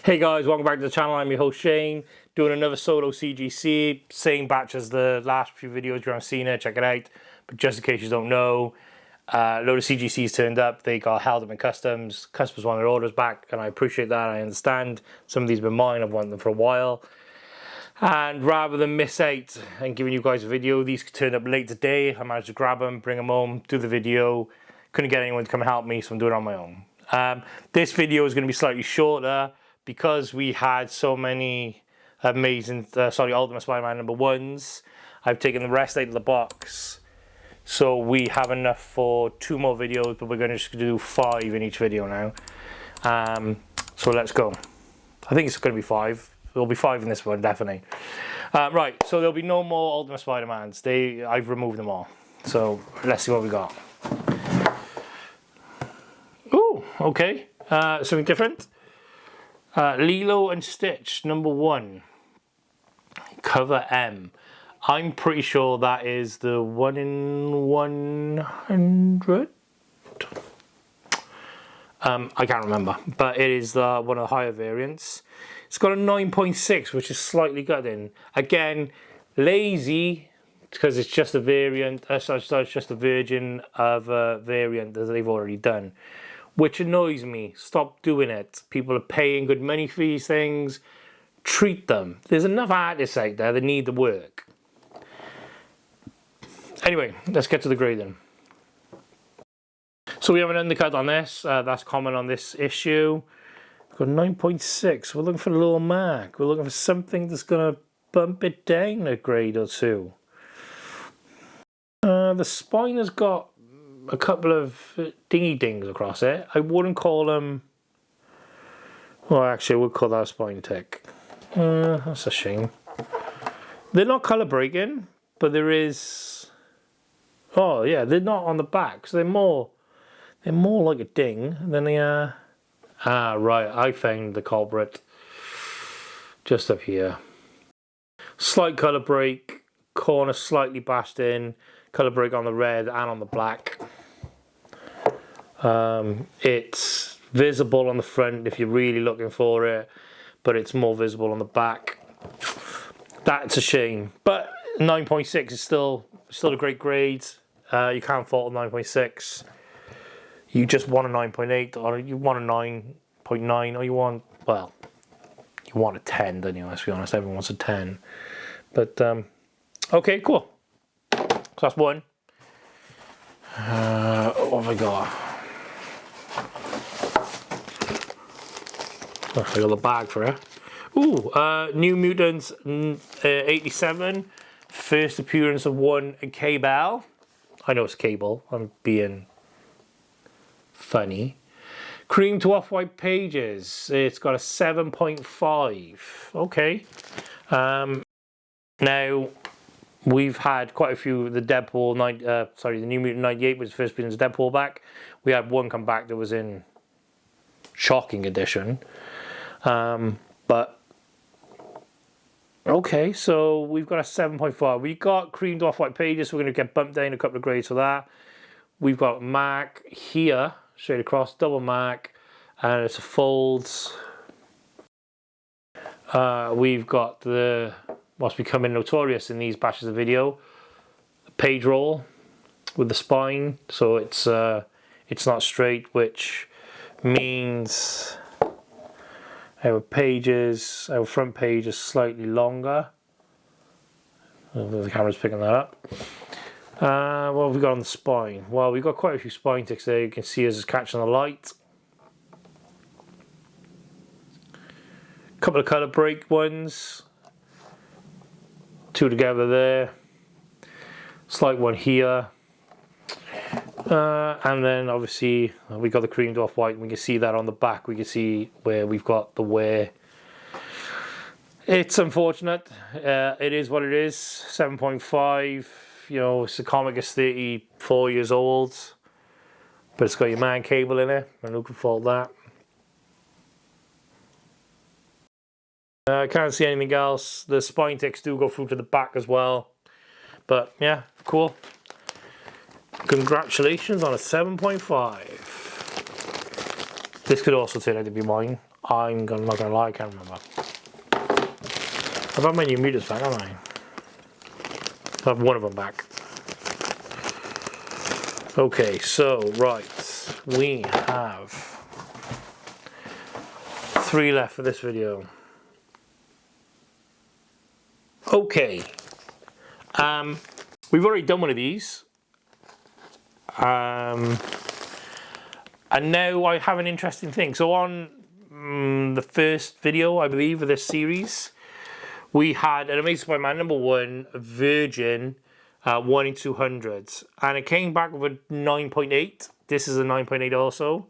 Hey guys, welcome back to the channel. I'm your host Shane, doing another solo CGC, same batch as the last few videos. You haven't seen it, check it out. But just in case you don't know, a load of CGCs turned up. They got held up in customs. Customers want their orders back, and I appreciate that. I understand. Some of these have been mine. I've wanted them for a while. And rather than miss out and giving you guys a video, these turned up late today. I managed to grab them, bring them home, do the video. Couldn't get anyone to come and help me, so I'm doing it on my own. This video is going to be slightly shorter because we had so many amazing, Ultimate Spider-Man #1s. I've taken the rest out of the box. So we have enough for 2 more videos, but we're going to just do 5 in each video now. So let's go. I think it's going to be 5. There'll be 5 in this one, definitely. Right, so there'll be no more Ultimate Spider-Mans. I've removed them all. So let's see what we got. Ooh, okay. Something different. Lilo and Stitch #1. Cover M. I'm pretty sure that is the 1 in 100. I can't remember, but it is one of the higher variants. It's got a 9.6, which is slightly gutting. Again, lazy because it's just a variant. It's just a version of a variant that they've already done, which annoys me. Stop doing it. People are paying good money for these things. Treat them. There's enough artists out there that need the work. Anyway, let's get to the grading. So we have an undercut on this. That's common on this issue. We've got 9.6. We're looking for a little mark. We're looking for something that's going to bump it down a grade or 2. The spine has got a couple of dingy dings across it. I wouldn't call them... Well, actually, I would call that a spine tick. That's a shame. They're not colour breaking, but there is... Oh, yeah, they're not on the back, so they're more like a ding than they are... Ah, right, I found the culprit. Just up here. Slight colour break, corner slightly bashed in, colour break on the red and on the black. It's visible on the front if you're really looking for it, but it's more visible on the back. That's a shame, but 9.6 is still a great grade. You can't fault a 9.6. You just want a 9.8, or you want a 9.9, or you want a 10, don't you? Let's be honest, everyone wants a 10. But okay, cool. So that's one. What have I got? I got the bag for it. Ooh, New Mutants 87. First appearance of one Cable. I know it's Cable. I'm being funny. Cream to Off-White pages. It's got a 7.5. Okay. Now, we've had quite a few. The the New Mutant 98 was the first appearance of Deadpool back. We had one come back that was in shocking edition. But okay, so we've got a 7.5. We got creamed off-white pages, so we're going to get bumped down a couple of grades for that. We've got mark here, straight across, double mark, and it's a folds. We've got what's becoming notorious in these batches of video, page roll with the spine, so it's not straight, which means our front page is slightly longer. The camera's picking that up. What have we got on the spine? Well, we've got quite a few spine ticks there. You can see as it's catching the light. A couple of colour break ones. 2 together there. Slight one here. And then obviously we got the creamed off white, and we can see that on the back. We can see where we've got the wear. It's unfortunate. It is what it is. 7.5. You know, it's a comic is 34 years old, but it's got your man Cable in it, and who can fault that? I can't see anything else. The spine ticks do go through to the back as well, but yeah, cool. Congratulations on a 7.5. This could also turn out to be mine. I'm not gonna lie, I can't remember. I've had my New Mutants back, haven't I? I have one of them back. Okay, so, right. We have 3 left for this video. Okay. We've already done one of these. And now I have an interesting thing. So on the first video, I believe, of this series, we had an Amazing Spider-Man #1 Virgin 1 in 200, and it came back with a 9.8. This is a 9.8 also.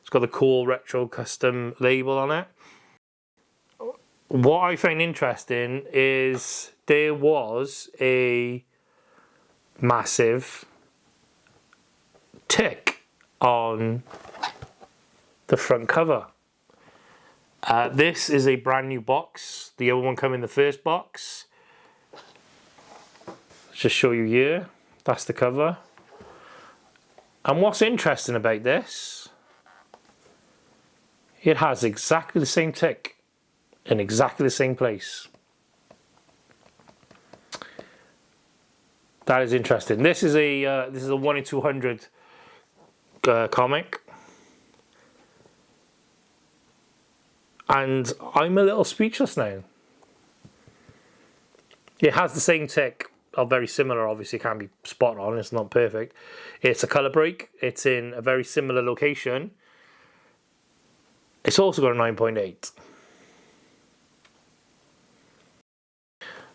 It's got the cool retro custom label on it. What I find interesting is there was a massive tick on the front cover. This is a brand new box. The other one came in the first box. Let's just show you here. That's the cover. And what's interesting about this, it has exactly the same tick in exactly the same place. That is interesting. This is a 1 in 200 comic. And I'm a little speechless now. It has the same tick, or very similar, obviously it can't be spot on, it's not perfect. It's a colour break, it's in a very similar location. It's also got a 9.8.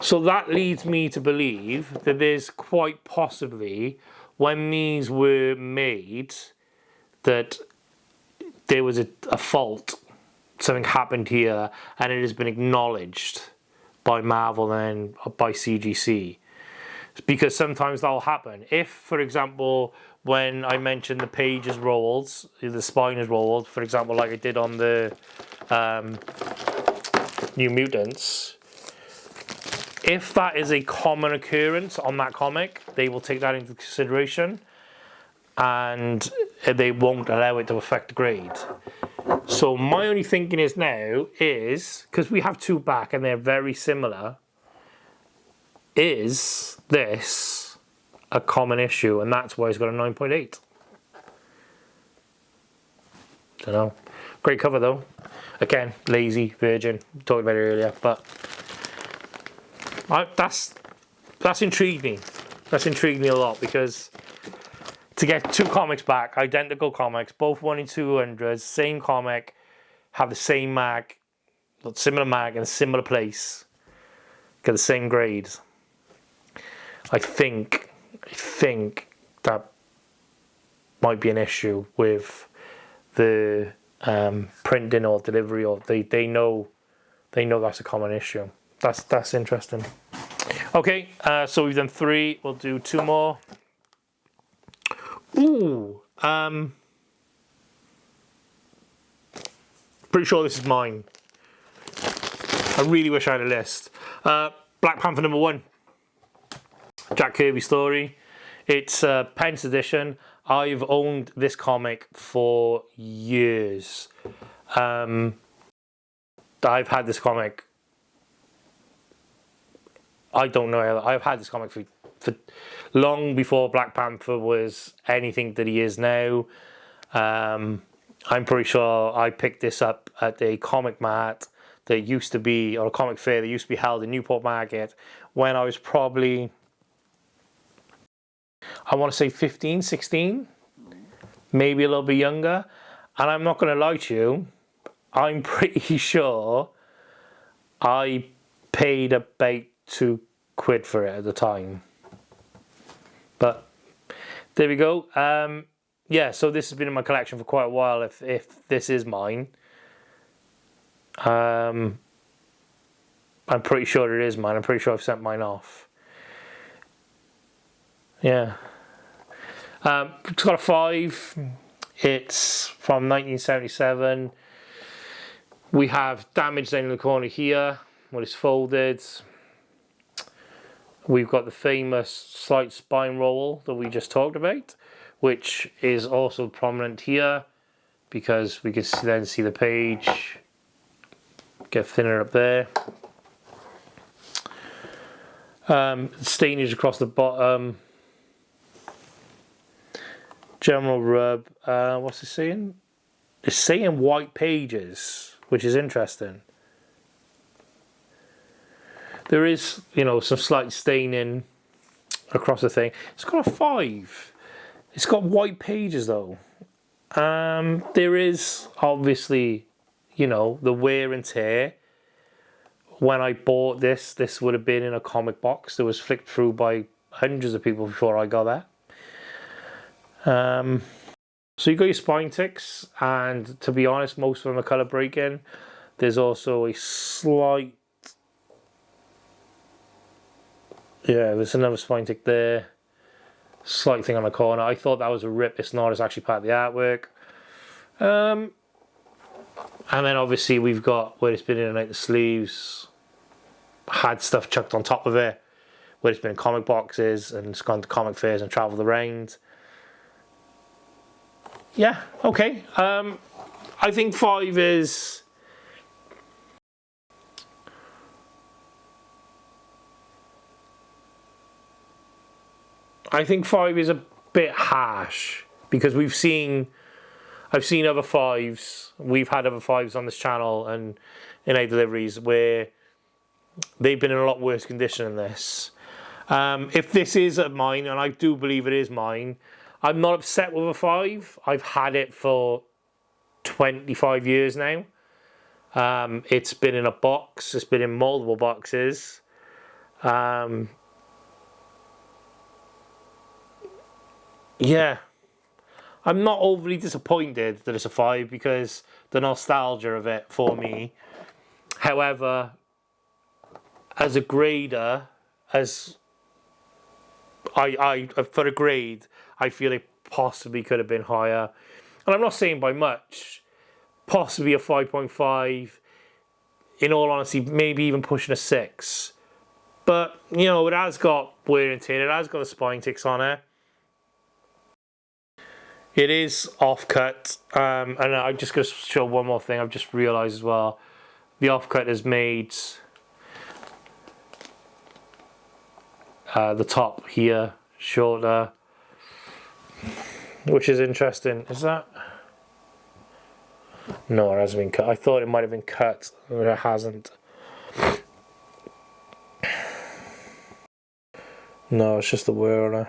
So that leads me to believe that there's quite possibly, when these were made, that there was a fault. Something happened here, and it has been acknowledged by Marvel and by CGC. Because sometimes that'll happen. If, for example, when I mentioned the page is rolled, the spine is rolled, for example, like I did on the New Mutants, if that is a common occurrence on that comic, they will take that into consideration, and they won't allow it to affect the grade. So my only thinking is now is, because we have 2 back and they're very similar, is this a common issue? And that's why it's got a 9.8. Don't know. Great cover though. Again, lazy, Virgin, talked about it earlier, but that's intrigued me. That's intrigued me a lot, because to get 2 comics back, identical comics, both 1 in 200, same comic, have the same mag, similar mag in a similar place, get the same grade. I think that might be an issue with the printing or delivery, or they know that's a common issue. That's interesting. Okay, so we've done 3. We'll do 2 more. Ooh, pretty sure this is mine. I really wish I had a list. Black Panther #1, Jack Kirby story. It's a Pence edition. I've owned this comic for years. I've had this comic. I don't know. I've had this comic for long before Black Panther was anything that he is now. I'm pretty sure I picked this up at a comic mart that used to be, or a comic fair that used to be held in Newport Market when I was probably, I want to say 15, 16, maybe a little bit younger. And I'm not going to lie to you, I'm pretty sure I paid about £2 for it at the time. But there we go. Yeah, so this has been in my collection for quite a while, if this is mine. I'm pretty sure it is mine. I'm pretty sure I've sent mine off. Yeah. It's got a 5. It's from 1977. We have damage down in the corner here when it's folded. We've got the famous slight spine roll that we just talked about, which is also prominent here because we can then see the page get thinner up there. Stainage across the bottom. General rub. What's it saying? It's saying white pages, which is interesting. There is, you know, some slight staining across the thing. It's got a 5. It's got white pages though. There is obviously, you know, the wear and tear. When I bought this would have been in a comic box that was flicked through by hundreds of people before I got that. So you got your spine ticks, and to be honest, most of them are colour breaking. There's also a slight, yeah, there's another spine tick there. Slight thing on the corner. I thought that was a rip. It's not. It's actually part of the artwork. And then obviously we've got where it's been in and out the sleeves. Had stuff chucked on top of it. Where it's been in comic boxes and it's gone to comic fairs and travelled around. Yeah, okay. I think 5 is... I think 5 is a bit harsh because I've seen other 5s. We've had other 5s on this channel and in our deliveries where they've been in a lot worse condition than this. If this is mine, and I do believe it is mine, I'm not upset with a 5. I've had it for 25 years now. It's been in a box. It's been in multiple boxes. Yeah. I'm not overly disappointed that it's a 5 because the nostalgia of it for me. However, as a grader, as I for a grade, I feel it possibly could have been higher. And I'm not saying by much. Possibly a 5.5. In all honesty, maybe even pushing a 6. But, you know, it has got wear and tear. It has got the spine ticks on it. It is off-cut. And I'm just going to show one more thing. I've just realised as well. The off-cut has made the top here shorter, which is interesting. Is that? No, it hasn't been cut. I thought it might have been cut, but it hasn't. No, it's just the wear on it.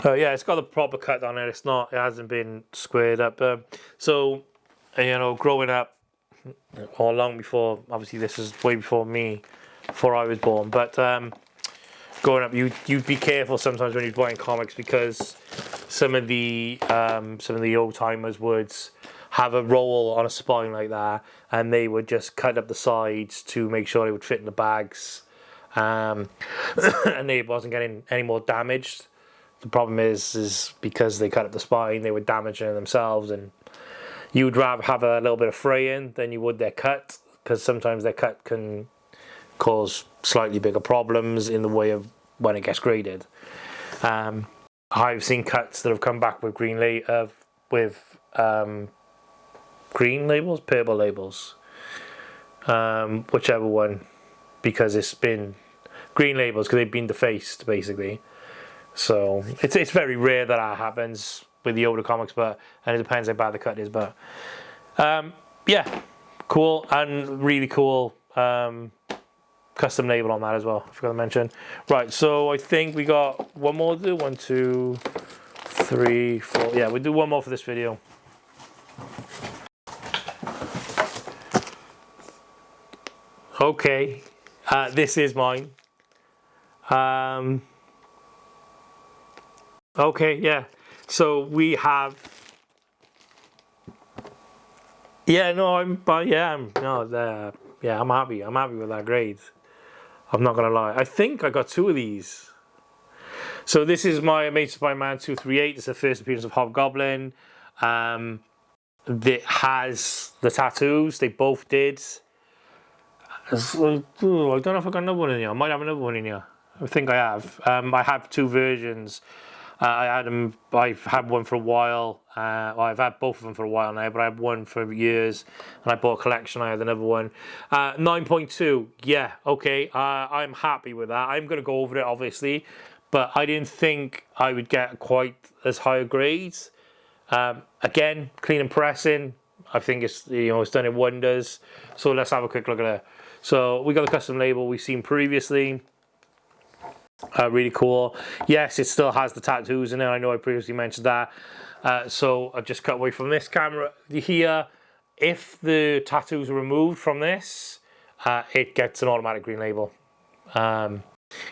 Oh yeah, it's got a proper cut on it. It's not. It hasn't been squared up. So, you know, growing up, or long before. Obviously, this is way before me, before I was born. But growing up, you'd be careful sometimes when you're buying comics because some of the old timers would have a roll on a spine like that, and they would just cut up the sides to make sure they would fit in the bags, and it wasn't getting any more damaged. The problem is because they cut up the spine, they were damaging themselves, and you would rather have a little bit of fraying than you would their cut, because sometimes their cut can cause slightly bigger problems in the way of when it gets graded. I've seen cuts that have come back with green labels, purple labels, whichever one, because it's been green labels because they've been defaced basically. So it's very rare that happens with the older comics, and it depends how bad the cut is. But yeah, cool and really cool custom label on that as well. I forgot to mention. Right, so I think we got one more to do. 1, 2, 3, 4. Yeah, we'll do one more for this video. Okay, this is mine. Okay, yeah. So we have. Yeah, no, I'm happy. I'm happy with that grade. I'm not gonna lie. I think I got 2 of these. So this is my Amazing Spider-Man 238. It's the first appearance of Hobgoblin. It has the tattoos. They both did. I don't know if I got another one in here. I might have another one in here. I think I have. I have 2 versions. I've had one for a while. Well, I've had both of them for a while now, but I had one for years, and I bought a collection. I had another one. 9.2, yeah, okay. I'm happy with that. I'm going to go over it, obviously, but I didn't think I would get quite as high a grades. Again, clean and pressing. I think it's done it wonders. So let's have a quick look at it. So we got the custom label we've seen previously. Really cool. Yes, it still has the tattoos in it. I know I previously mentioned that. So I've just cut away from this camera here. If the tattoos are removed from this, it gets an automatic green label.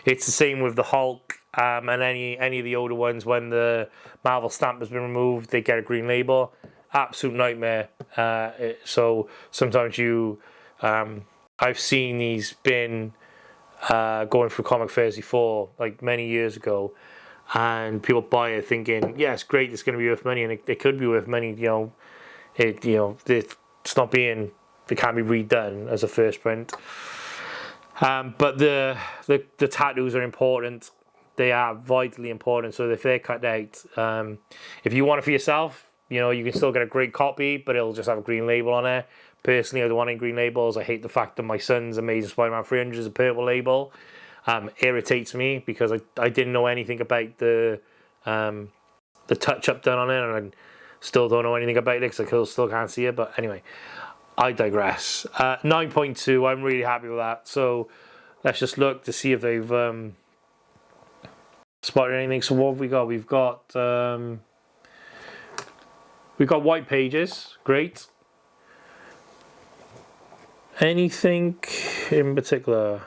It's the same with the Hulk and any of the older ones. When the Marvel stamp has been removed, they get a green label. Absolute nightmare. So sometimes I've seen these bin going through comic fairs before, like many years ago, and people buy it thinking, yeah, it's great, it's going to be worth money, and it could be worth money. It's not being, it can't be redone as a first print. But the tattoos are important. They are vitally important. So if they're cut out, if you want it for yourself, you can still get a great copy, but it'll just have a green label on it. Personally, I don't want any green labels. I hate the fact that my son's Amazing Spider-Man 300 is a purple label. Irritates me because I didn't know anything about the touch-up done on it, and I still don't know anything about it because I still can't see it. But anyway, I digress. 9.2, I'm really happy with that. So let's just look to see if they've spotted anything. So what have we got? We've got white pages. Great. Anything in particular?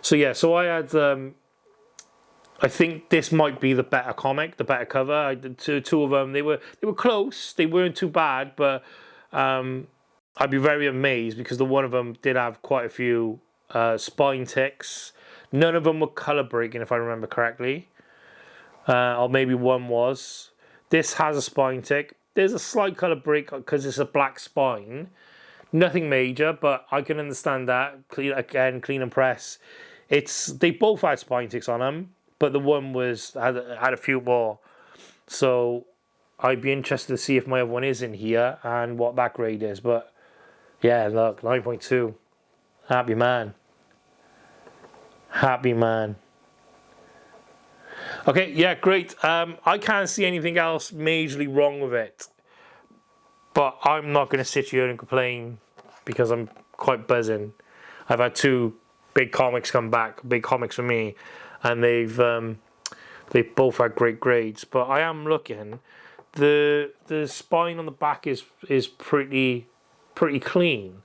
So yeah, so I had I think this might be the better comic, the better cover. I did two of them. They were close. They weren't too bad, but I'd be very amazed because the one of them did have quite a few spine ticks. None of them were color breaking, if I remember correctly, or maybe one was. This has a spine tick. There's a slight color break because it's a black spine. Nothing major, but I can understand that. Clean and press. They both had spine ticks on them, but the one had a few more. So I'd be interested to see if my other one is in here and what that grade is. But yeah, look, 9.2. Happy man. Happy man. Okay, yeah, great. I can't see anything else majorly wrong with it. But I'm not going to sit here and complain because I'm quite buzzing. I've had two big comics come back, big comics for me, and they've both had great grades. But I am looking. The spine on the back is pretty clean.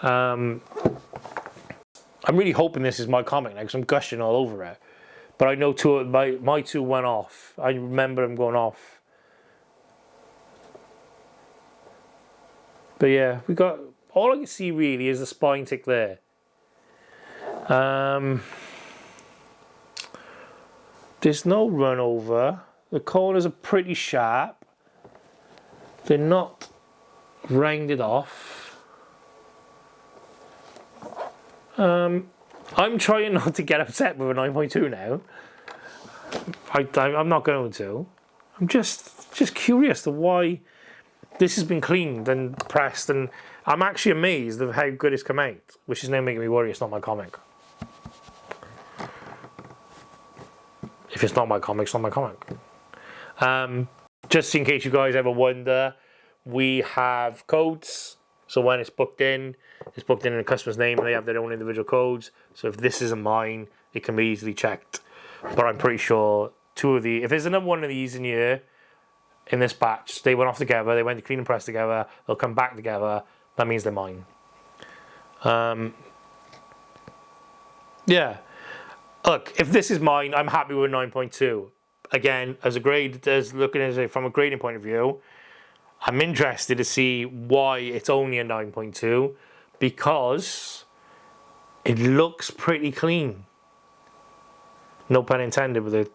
I'm really hoping this is my comic now because I'm gushing all over it. But I know my two went off. I remember them going off. But yeah, we got, all I can see really is the spine tick there. There's no run over. The corners are pretty sharp. They're not rounded off. I'm trying not to get upset with a 9.2 now. I'm not going to. I'm just curious to why this has been cleaned and pressed, and I'm actually amazed at how good it's come out, which is now making me worry it's not my comic. If it's not my comic, it's not my comic. Just in case you guys ever wonder, we have codes. So when it's booked in a customer's name, and they have their own individual codes. So if this isn't mine, it can be easily checked. But I'm pretty sure if there's another one of these in here, in this batch, they went off together, they went to clean and press together, they'll come back together, that means they're mine. Yeah. Look, if this is mine, I'm happy with 9.2. Again, looking at it from a grading point of view, I'm interested to see why it's only a 9.2, because it looks pretty clean. No pun intended with it.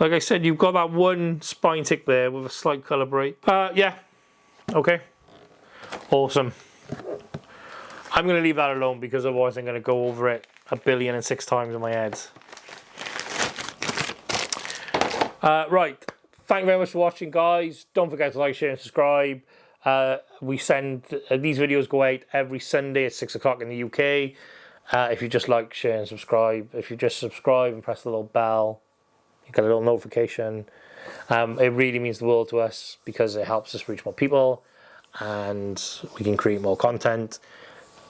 Like I said, you've got that one spine tick there with a slight colour break. Yeah. Okay. Awesome. I'm going to leave that alone because otherwise I'm going to go over it 1,000,006,000 times in my head. Right. Thank you very much for watching, guys. Don't forget to like, share, and subscribe. We send these videos go out every Sunday at 6 o'clock in the UK. If you just like, share, and subscribe. If you just subscribe and press the little bell, you get a little notification. It really means the world to us because it helps us reach more people and we can create more content.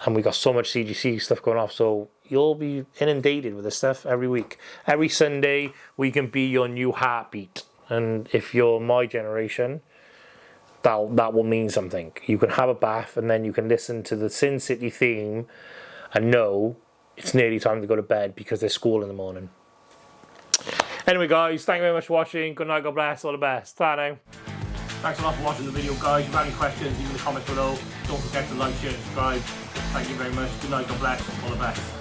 And we got so much CGC stuff going off, so you'll be inundated with this stuff every week. Every Sunday, we can be your new heartbeat. And if you're my generation, that will mean something. You can have a bath and then you can listen to the Sin City theme and know it's nearly time to go to bed because there's school in the morning. Anyway, guys, thank you very much for watching. Good night, God bless, all the best. Ta now. Thanks a lot for watching the video, guys. If you have any questions, leave in the comments below. Don't forget to like, share, and subscribe. Thank you very much. Good night, God bless, all the best.